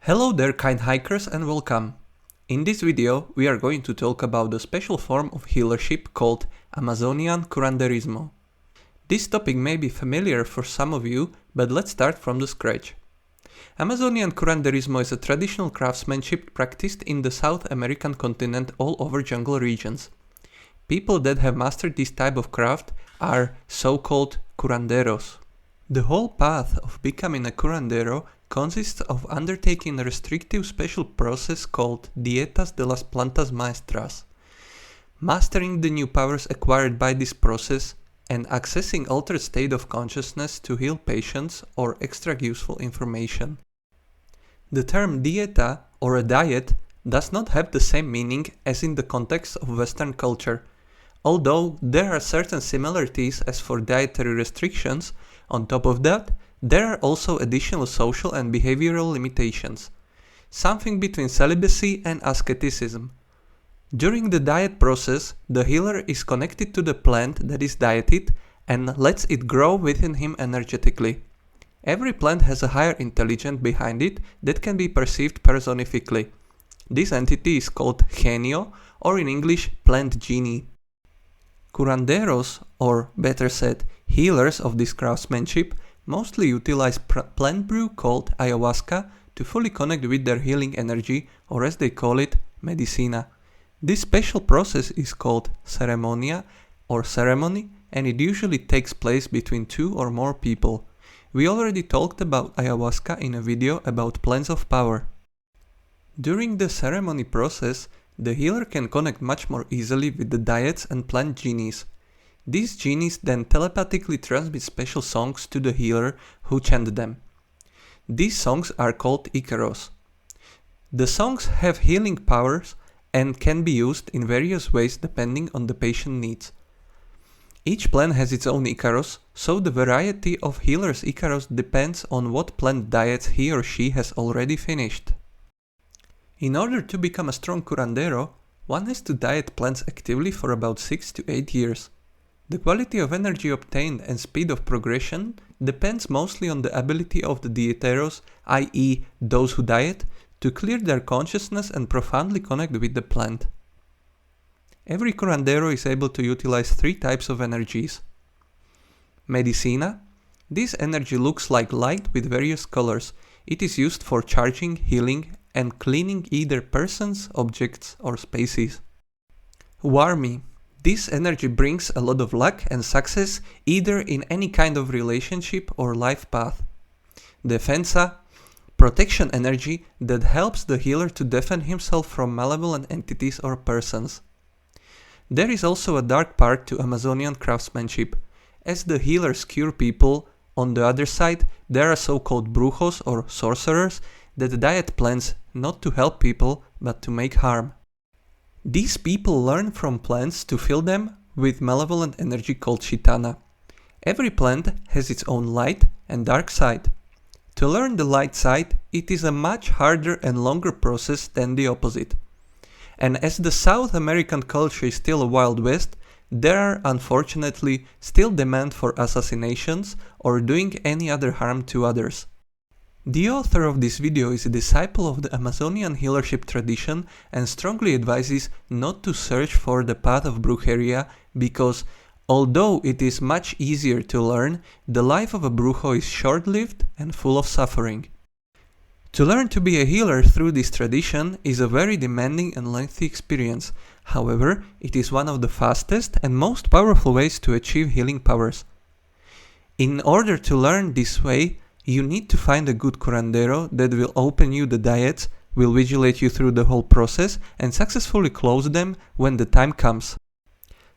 Hello there, kind hikers, and welcome. In this video, we are going to talk about a special form of healership called Amazonian Curanderismo. This topic may be familiar for some of you, but let's start from the scratch. Amazonian Curanderismo is a traditional craftsmanship practiced in the South American continent all over jungle regions. People that have mastered this type of craft are so-called curanderos. The whole path of becoming a curandero consists of undertaking a restrictive special process called Dietas de las Plantas Maestras, mastering the new powers acquired by this process and accessing altered state of consciousness to heal patients or extract useful information. The term dieta or a diet does not have the same meaning as in the context of Western culture. Although there are certain similarities as for dietary restrictions, on top of that, there are also additional social and behavioral limitations, something between celibacy and asceticism. During the diet process, the healer is connected to the plant that is dieted and lets it grow within him energetically. Every plant has a higher intelligence behind it that can be perceived personifically. This entity is called genio, or in English, plant genie. Curanderos, or better said, healers of this craftsmanship, mostly utilize plant brew called ayahuasca to fully connect with their healing energy, or as they call it, medicina. This special process is called ceremonia or ceremony, and it usually takes place between 2 or more people. We already talked about ayahuasca in a video about plants of power. During the ceremony process, the healer can connect much more easily with the diets and plant genies. These genies then telepathically transmit special songs to the healer who chant them. These songs are called icaros. The songs have healing powers and can be used in various ways depending on the patient needs. Each plant has its own icaros, so the variety of healer's icaros depends on what plant diets he or she has already finished. In order to become a strong curandero, one has to diet plants actively for about 6 to 8 years. The quality of energy obtained and speed of progression depends mostly on the ability of the dieteros, i.e. those who diet, to clear their consciousness and profoundly connect with the plant. Every curandero is able to utilize 3 types of energies. Medicina. This energy looks like light with various colors. It is used for charging, healing, and cleaning either persons, objects, or species. Warmi. This energy brings a lot of luck and success either in any kind of relationship or life path. Defensa. Protection energy that helps the healer to defend himself from malevolent entities or persons. There is also a dark part to Amazonian craftsmanship. As the healers cure people, on the other side there are so-called brujos or sorcerers that diet plants not to help people but to make harm. These people learn from plants to fill them with malevolent energy called chitana. Every plant has its own light and dark side. To learn the light side, it is a much harder and longer process than the opposite. And as the South American culture is still a Wild West, there are unfortunately still demand for assassinations or doing any other harm to others. The author of this video is a disciple of the Amazonian healership tradition and strongly advises not to search for the path of brujeria because, although it is much easier to learn, the life of a brujo is short-lived and full of suffering. To learn to be a healer through this tradition is a very demanding and lengthy experience. However, it is one of the fastest and most powerful ways to achieve healing powers. In order to learn this way, you need to find a good curandero that will open you the diets, will vigilate you through the whole process, and successfully close them when the time comes.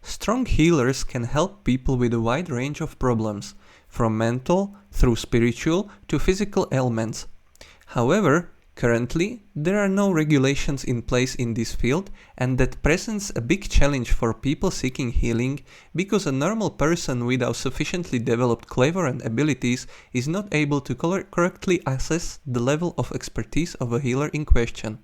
Strong healers can help people with a wide range of problems, from mental, through spiritual, to physical ailments. However, currently, there are no regulations in place in this field, and that presents a big challenge for people seeking healing because a normal person without sufficiently developed clever and abilities is not able to correctly assess the level of expertise of a healer in question.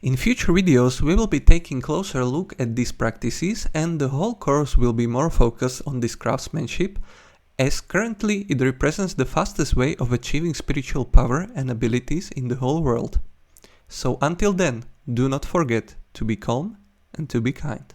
In future videos, we will be taking a closer look at these practices, and the whole course will be more focused on this craftsmanship as currently it represents the fastest way of achieving spiritual power and abilities in the whole world. So until then, do not forget to be calm and to be kind.